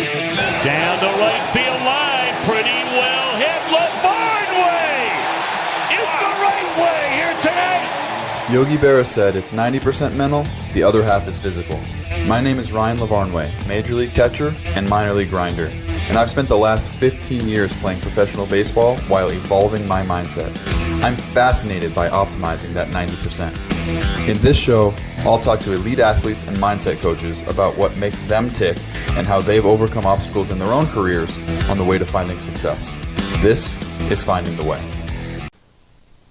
Down the right field line, pretty well hit. LaVarn way is the right way here tonight. Yogi Berra said it's 90% mental, the other half is physical. My name is Ryan LaVarnway, Major League catcher and minor league grinder, and I've spent the last 15 years playing professional baseball while evolving my mindset. I'm fascinated by optimizing that 90%. In this show, I'll talk to elite athletes and mindset coaches about what makes them tick and how they've overcome obstacles in their own careers on the way to finding success. This is Finding the Way.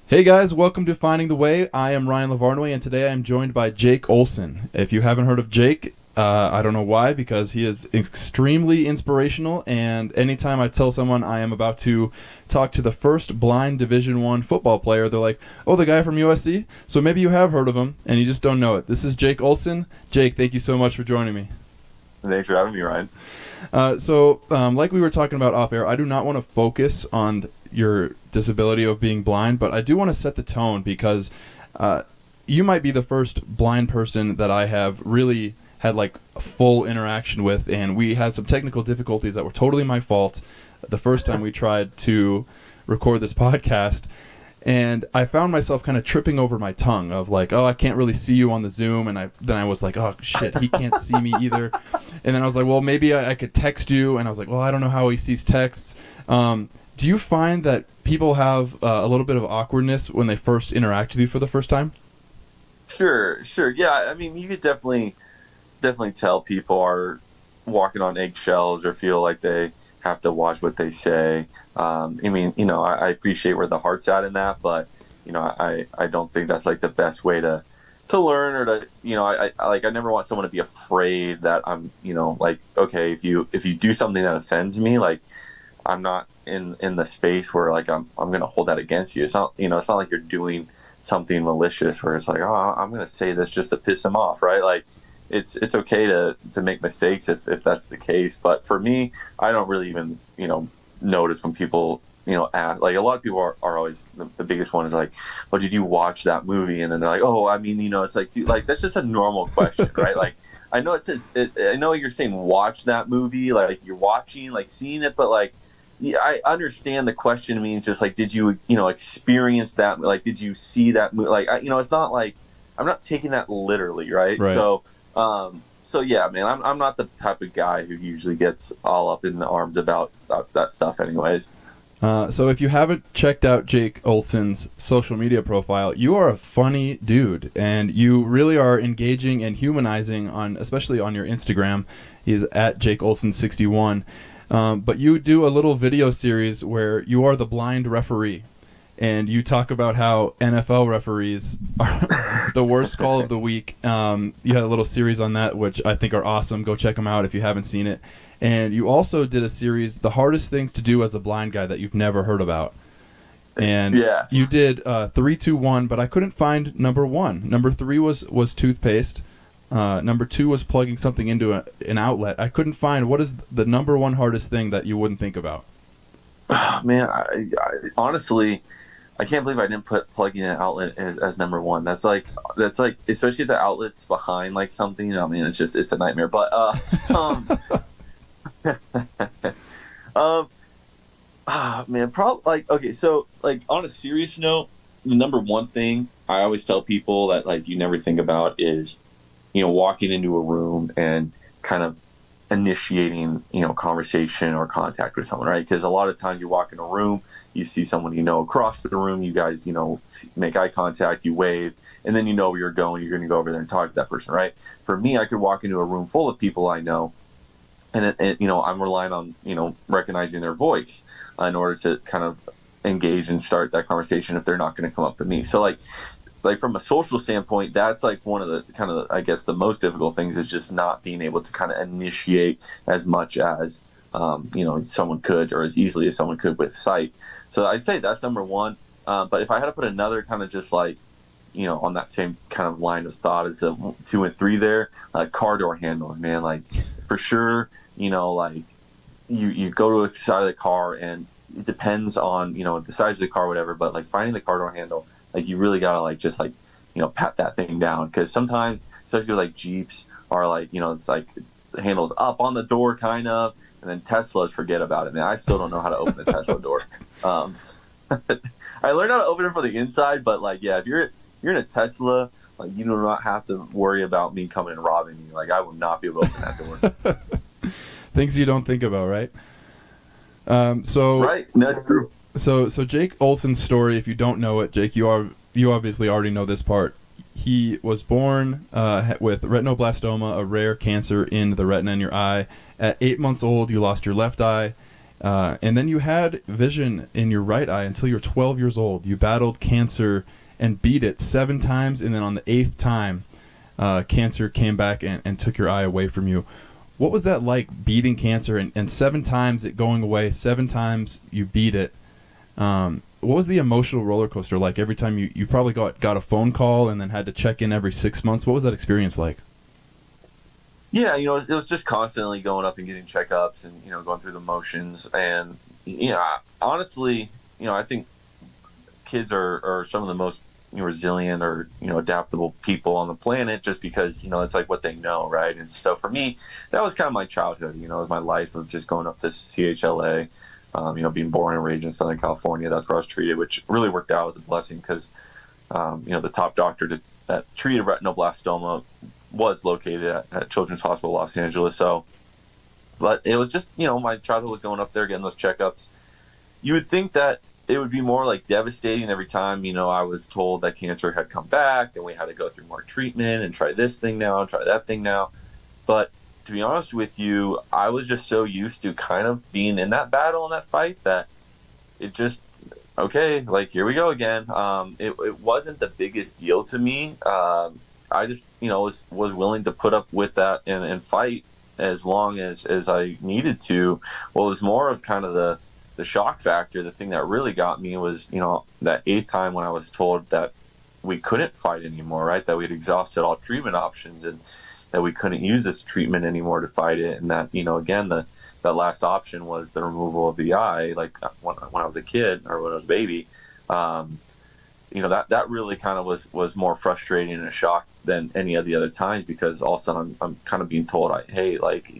Hey guys, welcome to Finding the Way. I am Ryan LaVarnway, and today I am joined by Jake Olson. If you haven't heard of Jake, I don't know why, because he is extremely inspirational, and anytime I tell someone I am about to talk to the first blind Division I football player, they're like, oh, the guy from USC? So maybe you have heard of him, and you just don't know it. This is Jake Olson. Jake, thank you so much for joining me. Thanks for having me, Ryan. Like we were talking about off air, I do not want to focus on your disability of being blind, but I do want to set the tone because you might be the first blind person that I have really had like a full interaction with, and we had some technical difficulties that were totally my fault the first time we tried to record this podcast, and I found myself kind of tripping over my tongue of like, oh, I can't really see you on the Zoom, and then I was like, oh shit, he can't see me either, and then I was like, well, maybe I could text you, and I was like, well, I don't know how he sees texts. Do you find that people have a little bit of awkwardness when they first interact with you for the first time? Sure. Yeah, I mean, you could definitely tell people are walking on eggshells or feel like they have to watch what they say. I mean, I appreciate where the heart's at in that, but I don't think that's like the best way to learn, or to I never want someone to be afraid that I'm like, okay, if you do something that offends me, like I'm not in the space where like I'm gonna hold that against you. It's not it's not like you're doing something malicious where it's like, oh, I'm gonna say this just to piss them off, right? Like it's okay to make mistakes if that's the case. But for me, I don't really even notice when people ask. Like a lot of people are always, the biggest one is like, well, did you watch that movie? And then they're like, oh, I mean, it's like, dude, like that's just a normal question, right? Like I know it says I know you're saying watch that movie, like you're watching, like seeing it, but like, yeah, I understand the question means just like, did you experience that? Like, did you see that movie? Like, it's not like I'm not taking that literally, right? So yeah, man, I'm not the type of guy who usually gets all up in the arms about that stuff, anyways. So if you haven't checked out Jake Olson's social media profile, you are a funny dude, and you really are engaging and humanizing especially on your Instagram. He's at Jake Olson 61. But you do a little video series where you are the blind referee, and you talk about how NFL referees are the worst call of the week. You had a little series on that, which I think are awesome. Go check them out if you haven't seen it. And you also did a series, the hardest things to do as a blind guy that you've never heard about. And yeah, you did 3, 2, 1, but I couldn't find number 1. Number 3 was toothpaste. Number 2 was plugging something into an outlet. I couldn't find what is the number 1 hardest thing that you wouldn't think about. Man, I honestly, I can't believe I didn't put plugging an outlet as number 1. That's like especially if the outlet's behind like something. I mean, it's a nightmare. But man, probably like, okay, so like on a serious note, the number 1 thing I always tell people that like you never think about is walking into a room and kind of initiating, conversation or contact with someone, right? Because a lot of times you walk in a room, you see someone across the room, you guys, make eye contact, you wave, and then where you're going, you're going to go over there and talk to that person, right? For me, I could walk into a room full of people I know, and I'm relying on, recognizing their voice in order to kind of engage and start that conversation if they're not going to come up to me. So like from a social standpoint, that's like one of the kind of, I guess, the most difficult things is just not being able to kind of initiate as much as, someone could, or as easily as someone could with sight. So I'd say that's number 1. But if I had to put another kind of just like, on that same kind of line of thought as the 2 and 3 there, car door handles, man, like for sure, like you go to a side of the car and it depends on, the size of the car, whatever, but like finding the car door handle, like you really gotta like just like pat that thing down, because sometimes, especially with like Jeeps, are like it's like the handle's up on the door, kind of, and then Teslas, forget about it, man. I still don't know how to open a Tesla door. I learned how to open it from the inside, but like, yeah, if you're in a Tesla, like, you do not have to worry about me coming and robbing you. Like, I will not be able to open that door. Things you don't think about, right? Right, that's true. So Jake Olson's story, if you don't know it, Jake, you obviously already know this part. He was born with retinoblastoma, a rare cancer in the retina in your eye. At 8 months old, you lost your left eye, and then you had vision in your right eye until you were 12 years old. You battled cancer and beat it 7 times, and then on the 8th time, cancer came back and took your eye away from you. What was that like, beating cancer and 7 times it going away, 7 times you beat it? What was the emotional roller coaster like every time you probably got a phone call and then had to check in every 6 months? What was that experience like? Yeah, it was just constantly going up and getting checkups and, going through the motions. And, honestly, I think kids are some of the most resilient or, adaptable people on the planet, just because, it's like what they know, right? And so for me, that was kind of my childhood, it was my life of just going up to CHLA. Being born and raised in Southern California, that's where I was treated, which really worked out as a blessing because, the top doctor that treated retinoblastoma was located at Children's Hospital Los Angeles. So, but it was just, my childhood was going up there, getting those checkups. You would think that it would be more like devastating every time, I was told that cancer had come back and we had to go through more treatment and try this thing now, try that thing now. But to be honest with you, I was just so used to kind of being in that battle and that fight that it just, okay, like, here we go again. It wasn't the biggest deal to me. I just, was willing to put up with that and fight as long as I needed to. Well, it was more of kind of the shock factor. The thing that really got me was, that 8th time when I was told that we couldn't fight anymore, right? That we'd exhausted all treatment options and that we couldn't use this treatment anymore to fight it. And that, again, that last option was the removal of the eye, like when I was a kid or when I was a baby. That really kind of was more frustrating and a shock than any of the other times, because all of a sudden I'm kind of being told, hey, like,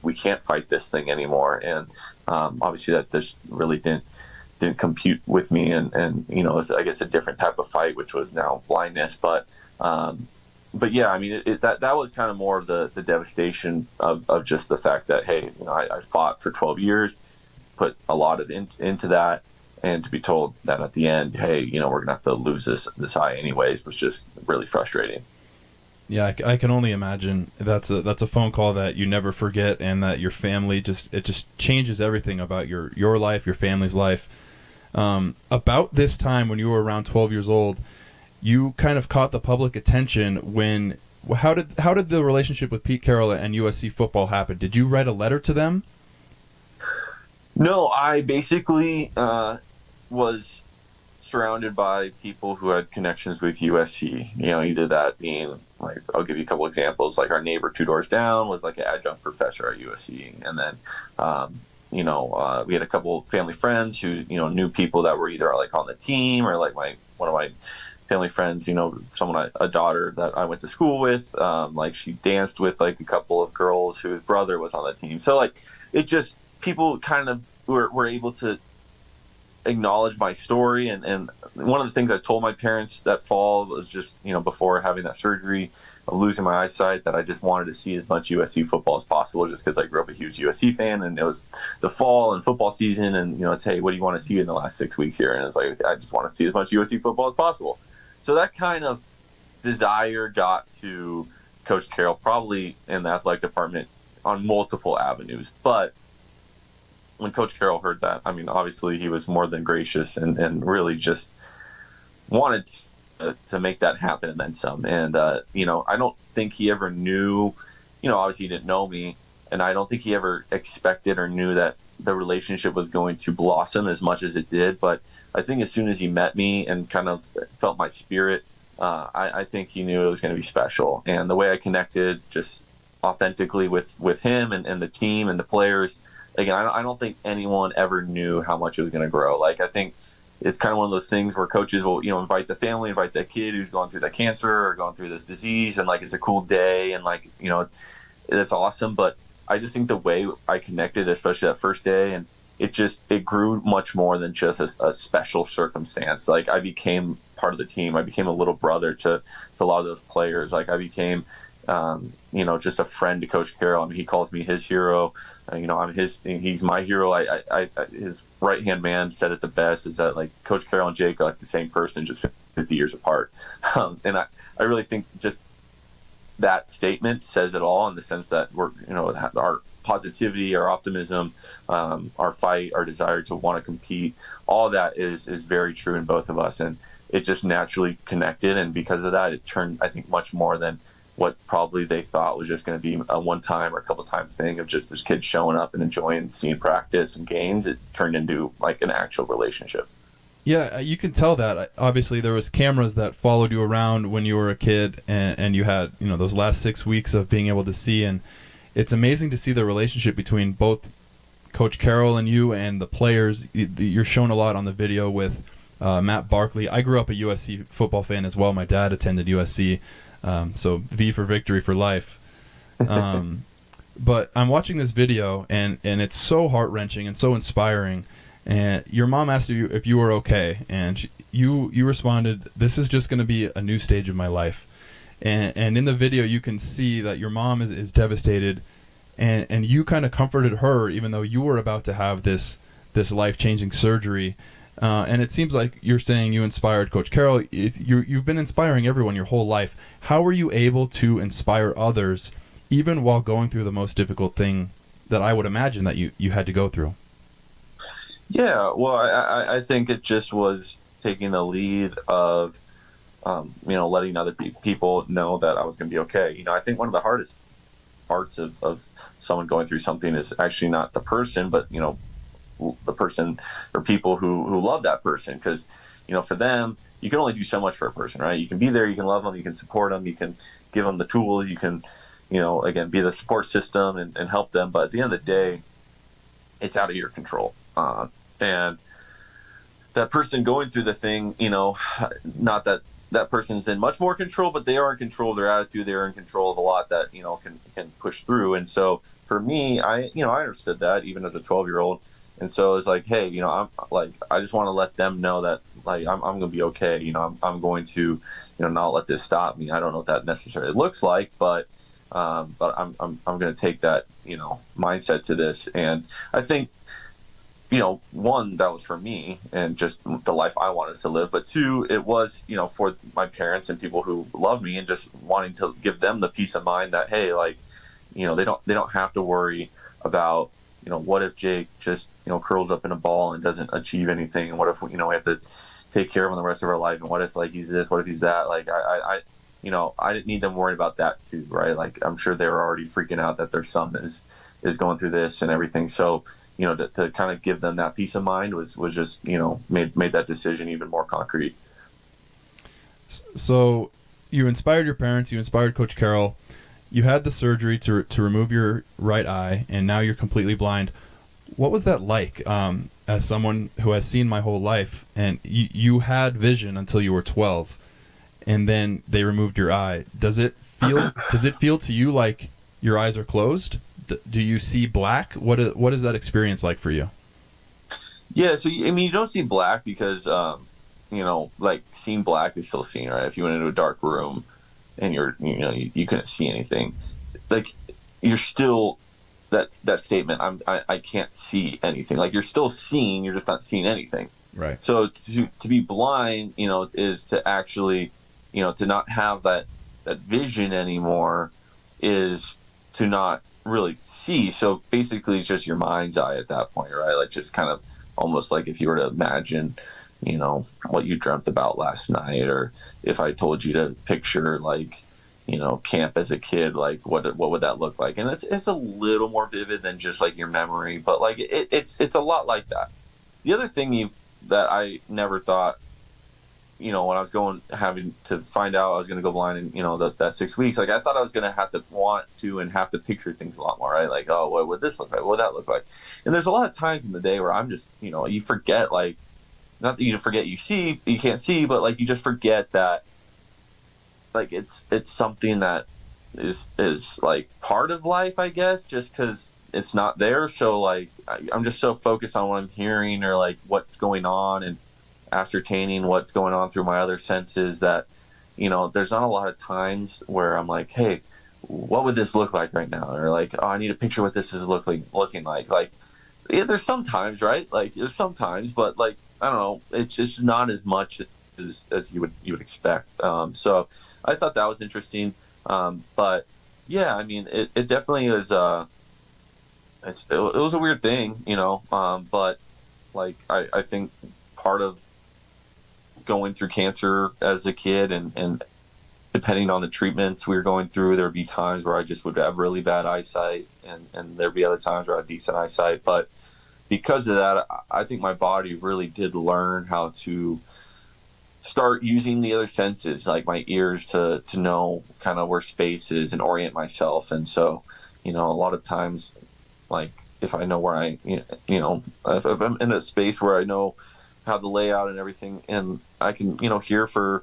we can't fight this thing anymore. And obviously that just really didn't compute with me. And it was, I guess, a different type of fight, which was now blindness. But yeah, I mean, that was kind of more of the devastation of just the fact that, hey, I fought for 12 years, put a lot of into that, and to be told that at the end, hey, we're going to have to lose this eye anyways, was just really frustrating. Yeah, I can only imagine. That's a phone call that you never forget, and that your family just changes everything about your life, your family's life. About this time when you were around 12 years old, you kind of caught the public attention when. How did the relationship with Pete Carroll and USC football happen? Did you write a letter to them? No, I basically was surrounded by people who had connections with USC. Either that being, like, I'll give you a couple examples. Like, our neighbor 2 doors down was like an adjunct professor at USC, and then we had a couple family friends who knew people that were either like on the team or like one of my family friends, a daughter that I went to school with, like, she danced with like a couple of girls whose brother was on the team. So like, it just, people kind of were able to acknowledge my story. And one of the things I told my parents that fall was just, before having that surgery of losing my eyesight, that I just wanted to see as much USC football as possible, just because I grew up a huge USC fan, and it was the fall and football season, and it's, hey, what do you want to see in the last 6 weeks here? And it's like, I just want to see as much USC football as possible. So that kind of desire got to Coach Carroll, probably in the athletic department, on multiple avenues. But when Coach Carroll heard that, I mean, obviously he was more than gracious and really just wanted to make that happen and then some. And, I don't think he ever knew, obviously he didn't know me, and I don't think he ever expected or knew that the relationship was going to blossom as much as it did. But I think as soon as he met me and kind of felt my spirit, I think he knew it was going to be special. And the way I connected just authentically with him and the team and the players, again, I don't think anyone ever knew how much it was going to grow. Like, I think it's kind of one of those things where coaches will, invite the family, invite that kid who's going through that cancer or going through this disease, and like, it's a cool day, and like, that's awesome. But I just think the way I connected, especially that first day, and it grew much more than just a special circumstance. Like, I became part of the team. I became a little brother to a lot of those players. Like, I became, just a friend to Coach Carroll. I mean, he calls me his hero. He's my hero. His right hand man said it the best, is that like Coach Carroll and Jake are like the same person, just 50 years apart. And I really think just that statement says it all, in the sense that our positivity, our optimism, our fight, our desire to want to compete, all that is very true in both of us. And it just naturally connected. And because of that, it turned, I think, much more than what probably they thought was just going to be a one-time or a couple-time thing of just this kid showing up and enjoying seeing practice and games. It turned into like an actual relationship. Yeah, you can tell that. Obviously, there was cameras that followed you around when you were a kid, and you had those last 6 weeks of being able to see. And it's amazing to see the relationship between both Coach Carroll and you and the players. You're shown a lot on the video with Matt Barkley. I grew up a USC football fan as well. My dad attended USC, so V for victory for life. But I'm watching this video, and it's so heart-wrenching and so inspiring. And your mom asked you if you were okay, and you responded, "This is just going to be a new stage of my life." And in the video, you can see that your mom is devastated, and you kind of comforted her, even though you were about to have this life-changing surgery. And it seems like you're saying you inspired Coach Carroll. You've been inspiring everyone your whole life. How were you able to inspire others, even while going through the most difficult thing that I would imagine that you had to go through? Yeah, well, I think it just was taking the lead of, letting other people know that I was going to be okay. I think one of the hardest parts of someone going through something is actually not the person, but, the person or people who love that person. Because, for them, you can only do so much for a person, right? You can be there, you can love them, you can support them, you can give them the tools, you can, again, be the support system and help them. But at the end of the day, it's out of your control. And that person going through the thing, not that person's in much more control, but they are in control of their attitude. They're in control of a lot that, can push through. And so for me, I understood that even as a 12-year-old. And so it's like, hey, I'm like, I just want to let them know that, like, I'm going to be okay. I'm going to, not let this stop me. I don't know what that necessarily looks like, but I'm going to take that, mindset to this. And I think, one, that was for me and just the life I wanted to live. But two, it was, for my parents and people who love me, and just wanting to give them the peace of mind that, hey, like, they don't have to worry about, what if Jake just, curls up in a ball and doesn't achieve anything? And what if, we have to take care of him the rest of our life? And what if, like, he's this, what if he's that? Like, I didn't need them worried about that too, right? Like, I'm sure they were already freaking out that their son is going through this and everything. So, to kind of give them that peace of mind was just, made that decision even more concrete. So you inspired your parents, you inspired Coach Carroll, you had the surgery to remove your right eye, and now you're completely blind. What was that like, as someone who has seen my whole life, and you had vision until you were 12, and then they removed your eye? Does it feel to you like your eyes are closed? Do you see black? What is that experience like for you? Yeah, so you don't see black because like, seeing black is still seeing, right? If you went into a dark room and you couldn't see anything, like, you're still that statement, I can't see anything. Like, you're still seeing, you're just not seeing anything. Right. So to be blind, is to actually, to not have that vision anymore, is to not really see. So basically it's just your mind's eye at that point, right? Like, just kind of almost like if you were to imagine, what you dreamt about last night, or if I told you to picture, like, camp as a kid, like, what would that look like? And it's a little more vivid than just like your memory, but like it's a lot like that. The other thing that I never thought, when I was having to find out I was going to go blind in, that 6 weeks, like, I thought I was going to have to picture things a lot more, right? Like, oh, what would this look like? What would that look like? And there's a lot of times in the day where I'm just, you forget, like, not that you forget you can't see, but like, you just forget that, like, it's something that, is like part of life, I guess, just because it's not there. So like I'm just so focused on what I'm hearing or like what's going on and ascertaining what's going on through my other senses that, there's not a lot of times where I'm like, hey, what would this look like right now? Or like, oh, I need a picture what this is looking like. Like, yeah, there's sometimes, right? Like, there's sometimes, but like, I don't know, it's just not as much as you would expect. So I thought that was interesting. But yeah, I mean, it definitely is. It was a weird thing, but like I think part of going through cancer as a kid and depending on the treatments we were going through, there would be times where I just would have really bad eyesight and there'd be other times where I had decent eyesight. But because of that, I think my body really did learn how to start using the other senses, like my ears to know kind of where space is and orient myself. And so, a lot of times, like if I know where if I'm in a space where I know how the layout and everything, and I can, hear for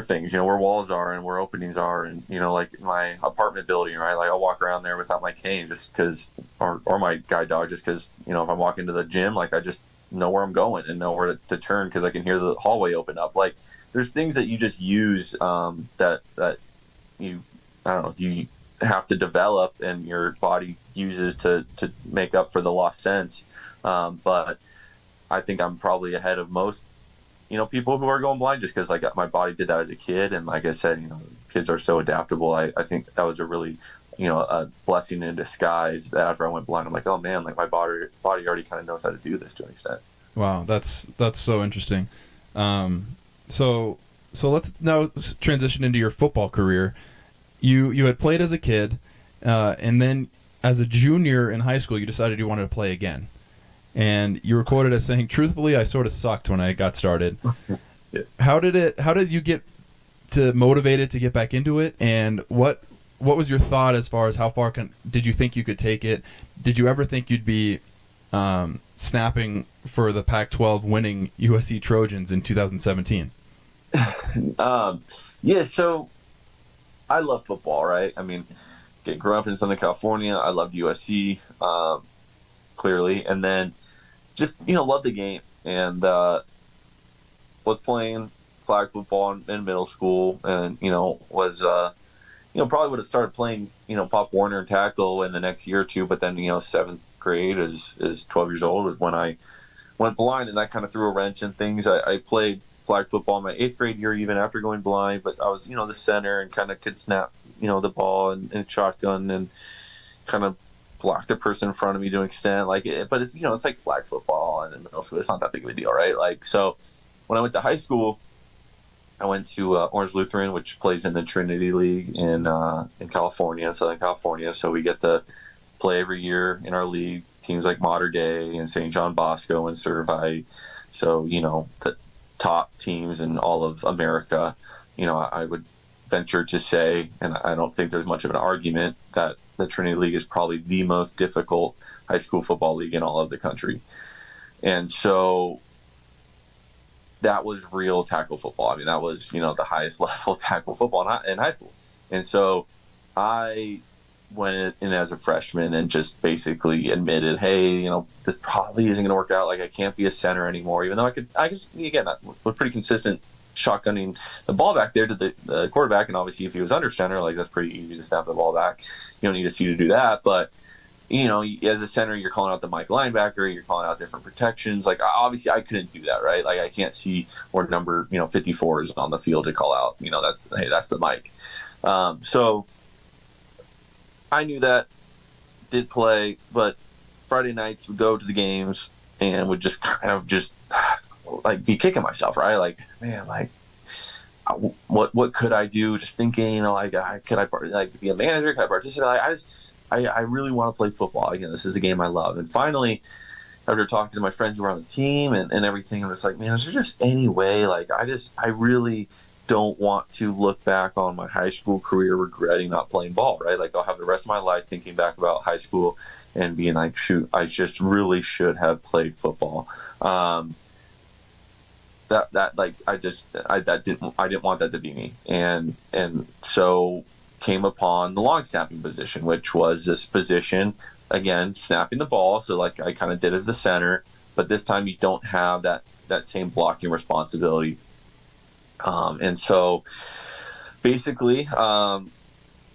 things, where walls are and where openings are, and like my apartment building, right? Like I'll walk around there without my cane just because, or my guide dog, just because, if I'm walking to the gym, like I just know where I'm going and know where to turn because I can hear the hallway open up. Like there's things that you just use that you, I don't know, you have to develop and your body uses to make up for the lost sense. But I think I'm probably ahead of most people who are going blind just because like my body did that as a kid. And like I said, kids are so adaptable. I think that was a really, a blessing in disguise that after I went blind, I'm like, oh man, like my body already kind of knows how to do this to an extent. Wow. That's so interesting. So let's now transition into your football career. You had played as a kid, and then as a junior in high school, you decided you wanted to play again. And you were quoted as saying, "Truthfully, I sort of sucked when I got started." Yeah. How did you get to motivated to get back into it? And what was your thought as far as how far did you think you could take it? Did you ever think you'd be snapping for the Pac-12 winning USC Trojans in 2017? Yeah, so I love football, right? I mean, growing up in Southern California, I loved USC, clearly, and then just loved the game and was playing flag football in middle school, and was probably would have started playing Pop Warner and tackle in the next year or two, but then seventh grade is 12 years old was when I went blind, and that kind of threw a wrench in things. I played flag football in my 8th grade year even after going blind, but I was the center and kind of could snap the ball and shotgun and kind of block the person in front of me to an extent, like it, but it's it's like flag football and in middle school it's not that big of a deal, right? Like, so when I went to high school, I went to Orange Lutheran, which plays in the Trinity League in California, Southern California. So we get to play every year in our league, teams like Mater Dei and St. John Bosco and Servite. So the top teams in all of America. I would venture to say, and I don't think there's much of an argument, that the Trinity League is probably the most difficult high school football league in all of the country. And so that was real tackle football. I mean, that was, the highest level tackle football in high school. And so I went in as a freshman and just basically admitted, hey, this probably isn't going to work out. Like, I can't be a center anymore, even though I was pretty consistent shotgunning the ball back there to the quarterback. And obviously if he was under center, like that's pretty easy to snap the ball back. You don't need a C to do that. But, as a center, you're calling out the Mike linebacker, you're calling out different protections. Like obviously I couldn't do that, right? Like I can't see where number, 54 is on the field to call out, that's the Mike. So I knew that, did play, but Friday nights would go to the games and would just kind of like be kicking myself, right? Like, man, like what could I do? Just thinking, could I be a manager? Could I participate? I really want to play football. Again, this is a game I love. And finally, after talking to my friends who were on the team and everything, I was like, man, is there just any way? Like, I really don't want to look back on my high school career regretting not playing ball, right? Like, I'll have the rest of my life thinking back about high school and being like, shoot, I just really should have played football. I didn't want that to be me. And so came upon the long snapping position, which was this position, again, snapping the ball. So like I kind of did as the center, but this time you don't have that same blocking responsibility. And so basically,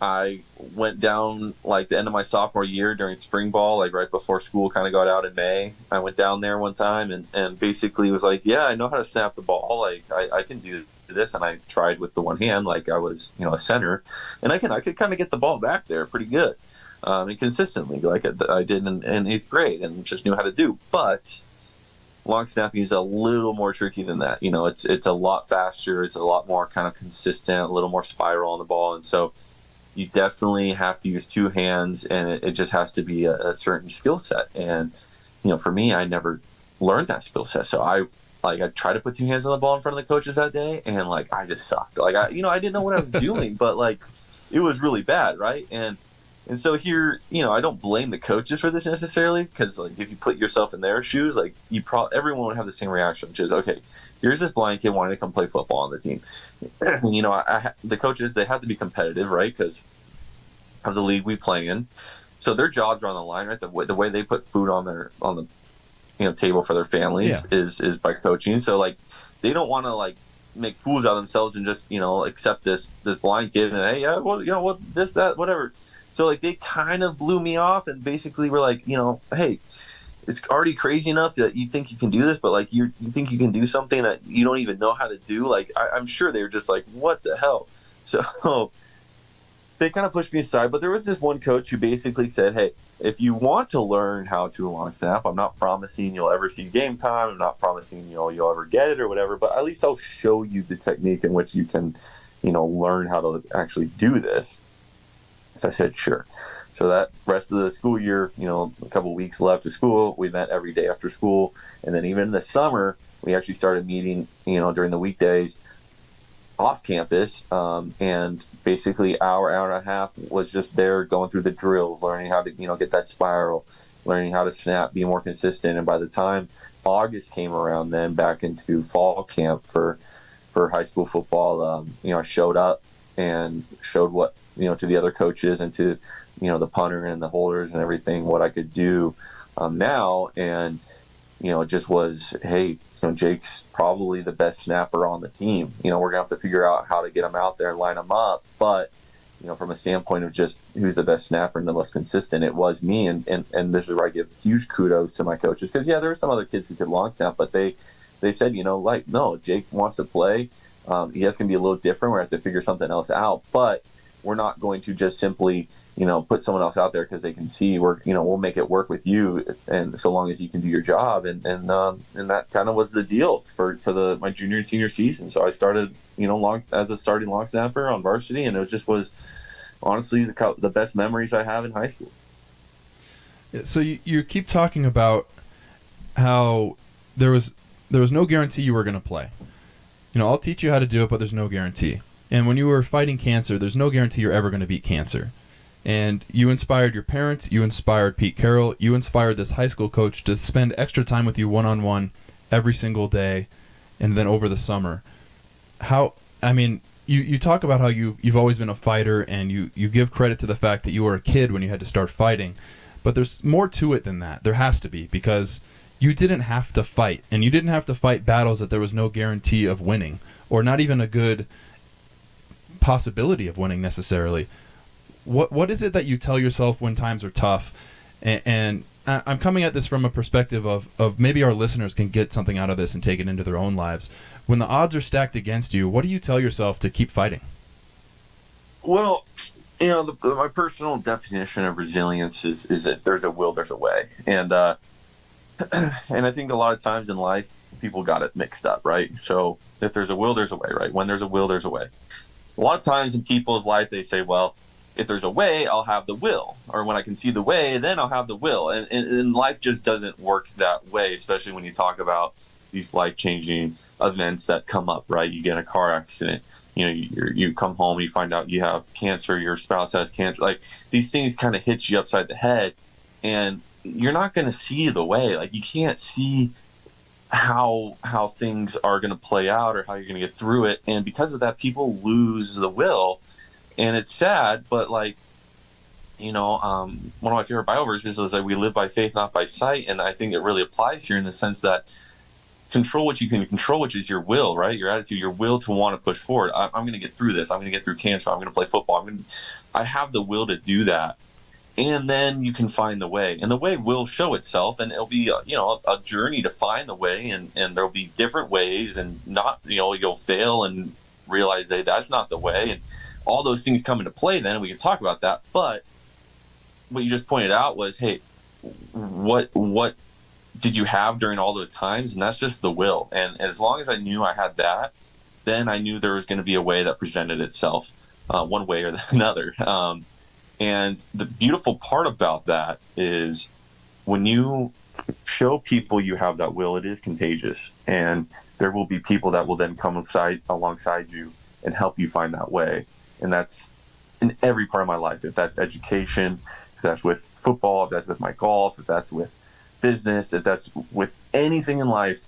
I went down like the end of my sophomore year during spring ball, like right before school kind of got out in May. I went down there one time and basically was like, yeah, I know how to snap the ball. Like I can do this. And I tried with the one hand, like I was, a center, and I could kind of get the ball back there pretty good. And consistently, like I did in 8th grade, and just knew how to do. But long snapping is a little more tricky than that. It's a lot faster. It's a lot more kind of consistent, a little more spiral on the ball. And so you definitely have to use two hands, and it just has to be a certain skill set. And, for me, I never learned that skill set. So I tried to put two hands on the ball in front of the coaches that day, and I just sucked. I didn't know what I was doing, but it was really bad. Right. And so here, I don't blame the coaches for this necessarily, because if you put yourself in their shoes, everyone would have the same reaction, which is, okay, here's this blind kid wanting to come play football on the team. The coaches, they have to be competitive, right? Because of the league we play in, so their jobs are on the line, right? The way they put food on the table for their families is by coaching. So they don't want to make fools out of themselves and just accept this blind kid and hey, yeah, well, this, that, whatever. So they kind of blew me off and basically were like, hey, it's already crazy enough that you think you can do this, but you think you can do something that you don't even know how to do. I'm sure they were just like, what the hell? So they kind of pushed me aside. But there was this one coach who basically said, hey, if you want to learn how to long snap, I'm not promising you'll ever see game time. I'm not promising you'll ever get it or whatever, but at least I'll show you the technique in which you can, learn how to actually do this. So I said, sure. So that rest of the school year, a couple of weeks left of school, we met every day after school. And then even in the summer, we actually started meeting, during the weekdays off campus. And basically hour and a half was just there going through the drills, learning how to, get that spiral, learning how to snap, be more consistent. And by the time August came around, then back into fall camp for high school football, I showed up and showed what, to the other coaches and to, the punter and the holders and everything, what I could do now. And, it just was, hey, Jake's probably the best snapper on the team. We're going to have to figure out how to get him out there and line him up. But, from a standpoint of just who's the best snapper and the most consistent, it was me. And this is where I give huge kudos to my coaches. Because, there were some other kids who could long snap, but they said, no, Jake wants to play. He has going to be a little different. We're going to have to figure something else out. But we're not going to just simply, put someone else out there because they can see. We'll make it work with you, and so long as you can do your job. And that kind of was the deal for my junior and senior season. So I started, as a starting long snapper on varsity, and it just was honestly the best memories I have in high school. So you keep talking about how there was no guarantee you were going to play. I'll teach you how to do it, but there's no guarantee. And when you were fighting cancer, there's no guarantee you're ever going to beat cancer. And you inspired your parents, you inspired Pete Carroll, you inspired this high school coach to spend extra time with you one-on-one every single day and then over the summer. You talk about how you've always been a fighter, and you give credit to the fact that you were a kid when you had to start fighting. But there's more to it than that. There has to be, because you didn't have to fight, and you didn't have to fight battles that there was no guarantee of winning, or not even a good possibility of winning necessarily. What is it that you tell yourself when times are tough? And I'm coming at this from a perspective of maybe our listeners can get something out of this and take it into their own lives. When the odds are stacked against you, what do you tell yourself to keep fighting? Well, my personal definition of resilience is that there's a will, there's a way. And and I think a lot of times in life, people got it mixed up, right? So if there's a will, there's a way, right? When there's a will, there's a way. A lot of times in people's life, they say, well, if there's a way, I'll have the will. Or when I can see the way, then I'll have the will. And life just doesn't work that way, especially when you talk about these life-changing events that come up, right? You get in a car accident, you come home, you find out you have cancer, your spouse has cancer. These things kind of hit you upside the head, and you're not going to see the way. You can't see how things are going to play out or how you're going to get through it. And because of that, people lose the will. And it's sad, but like, one of my favorite Bible verses is like, we live by faith, not by sight. And I think it really applies here in the sense that control what you can control, which is your will, right? Your attitude, your will to want to push forward. I'm going to get through this. I'm going to get through cancer. I'm going to play football. I have the will to do that. And then you can find the way, and the way will show itself, and it'll be a journey to find the way, and there'll be different ways, and not, you'll fail and realize that that's not the way, and all those things come into play then, and we can talk about that. But what you just pointed out was, hey, what did you have during all those times? And that's just the will. And as long as I knew I had that, then I knew there was going to be a way that presented itself, one way or another. And the beautiful part about that is when you show people you have that will, it is contagious. And there will be people that will then come alongside you and help you find that way. And that's in every part of my life. If that's education, if that's with football, if that's with my golf, if that's with business, if that's with anything in life,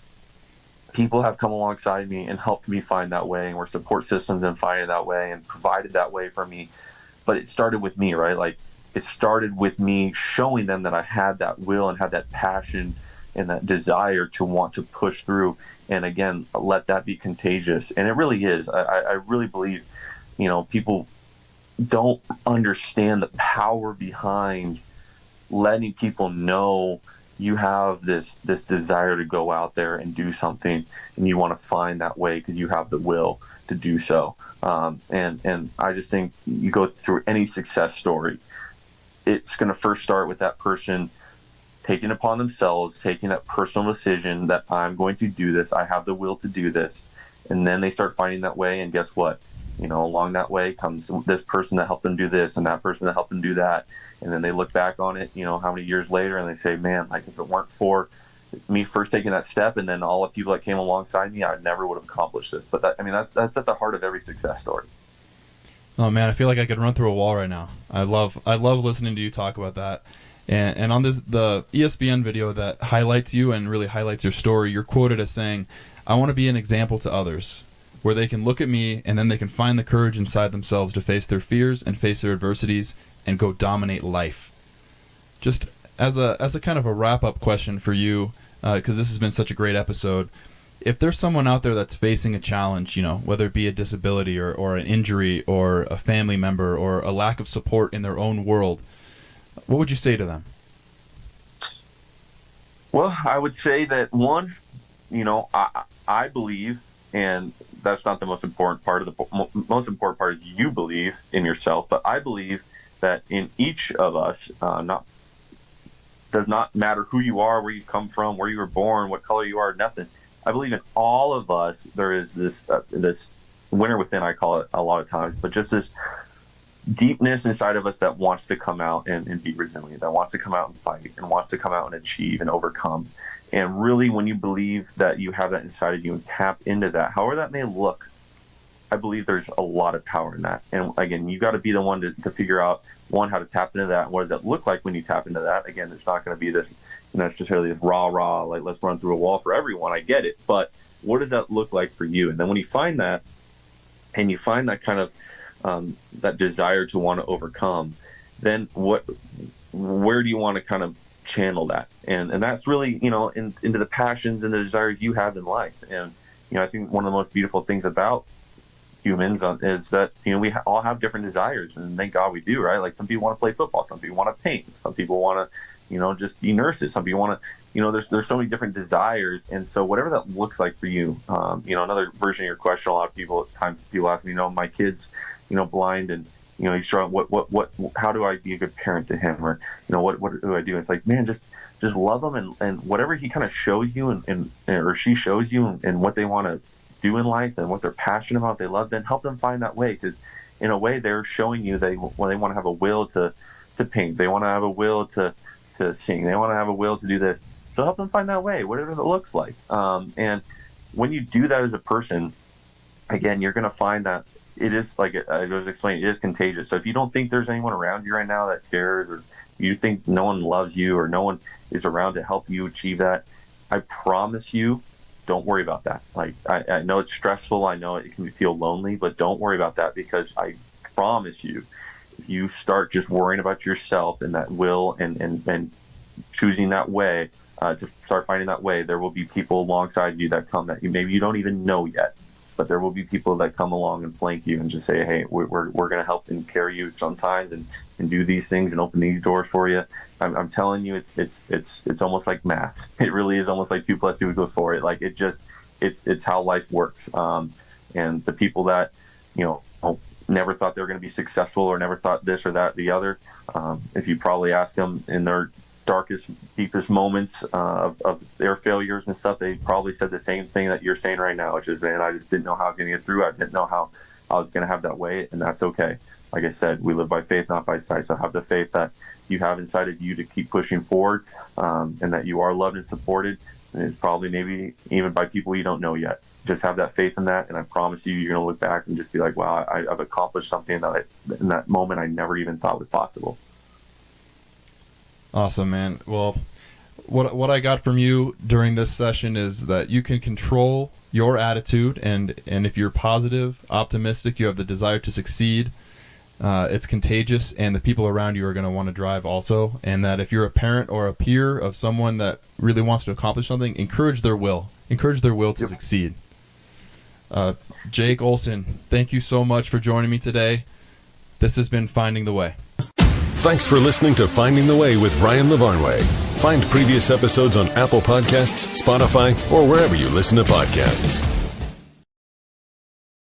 people have come alongside me and helped me find that way, and were support systems in finding that way and provided that way for me. But it started with me, right? Like, it started with me showing them that I had that will and had that passion and that desire to want to push through. And again, let that be contagious. And it really is. I really believe, people don't understand the power behind letting people know you have this desire to go out there and do something, and you want to find that way because you have the will to do so. And I just think you go through any success story, it's going to first start with that person taking upon themselves, taking that personal decision that I'm going to do this, I have the will to do this, and then they start finding that way. And guess what? Along that way comes this person that helped them do this, and that person that helped them do that. And then they look back on it, how many years later, and they say, man, like, if it weren't for me first taking that step, and then all the people that came alongside me, I never would have accomplished this. But that's at the heart of every success story. Oh man, I feel like I could run through a wall right now. I love listening to you talk about that. And on the ESPN video that highlights you and really highlights your story, you're quoted as saying, "I want to be an example to others, where they can look at me and then they can find the courage inside themselves to face their fears and face their adversities and go dominate life." Just as a kind of a wrap-up question for you, because this has been such a great episode, if there's someone out there that's facing a challenge, whether it be a disability or an injury or a family member or a lack of support in their own world, what would you say to them? Well, I would say that, one, I believe, and that's not the most important part. Most important part is you believe in yourself, but I believe that in each of us, does not matter who you are, where you've come from, where you were born, what color you are, nothing. I believe in all of us there is this winter within, I call it a lot of times, but just this deepness inside of us that wants to come out and be resilient, that wants to come out and fight, and wants to come out and achieve and overcome. And really, when you believe that you have that inside of you and tap into that, however that may look, I believe there's a lot of power in that. And again, you got to be the one to figure out, one, how to tap into that. What does that look like when you tap into that? Again, it's not going to be this necessarily this rah, like, let's run through a wall for everyone. I get it. But what does that look like for you? And then when you find that, and you find that kind of that desire to want to overcome, then where do you want to kind of channel that? And that's really, into the passions and the desires you have in life. And, I think one of the most beautiful things about humans is that, we all have different desires, and thank God we do, right? Like, some people want to play football, some people want to paint, some people want to, just be nurses, some people want to, there's so many different desires. And so whatever that looks like for you, another version of your question, a lot of times people ask me, my kid's, blind, and, he's struggling, how do I be a good parent to him? Or, what do I do? It's like, man, just love him, and whatever he kind of shows you and or she shows you and what they want to do in life and what they're passionate about, they love, then help them find that way. Because in a way, they're showing you they want to have a will to paint, they want to have a will to sing, they want to have a will to do this. So help them find that way, whatever it looks like. And when you do that as a person, again, you're going to find that it is, like I was explaining, it is contagious. So if you don't think there's anyone around you right now that cares, or you think no one loves you, or no one is around to help you achieve that, I promise you, don't worry about that. Like, I know it's stressful, I know it can feel lonely, but don't worry about that, because I promise you, if you start just worrying about yourself and that will and choosing that way, to start finding that way, there will be people alongside you that come that maybe you don't even know yet, but there will be people that come along and flank you and just say, hey, we're going to help and carry you sometimes and do these things and open these doors for you. I'm telling you, it's almost like math. It really is almost like 2 + 2 = 4. Like it's how life works. And the people that, never thought they were going to be successful or never thought this or that, the other, if you probably ask them in their darkest, deepest moments of their failures and stuff, they probably said the same thing that you're saying right now, which is, man, I just didn't know how I was going to get through. I didn't know how I was going to have that way, and that's okay. Like I said, we live by faith, not by sight. So have the faith that you have inside of you to keep pushing forward, and that you are loved and supported. And it's probably maybe even by people you don't know yet. Just have that faith in that, and I promise you, you're going to look back and just be like, wow, I've accomplished something that in that moment I never even thought was possible. Awesome, man. Well, what I got from you during this session is that you can control your attitude, and if you're positive, optimistic, you have the desire to succeed, it's contagious, and the people around you are going to want to drive also. And that if you're a parent or a peer of someone that really wants to accomplish something, encourage their will to succeed. Jake Olson, thank you so much for joining me today. This has been Finding the Way. Thanks for listening to Finding the Way with Ryan Lavarnway. Find previous episodes on Apple Podcasts, Spotify, or wherever you listen to podcasts.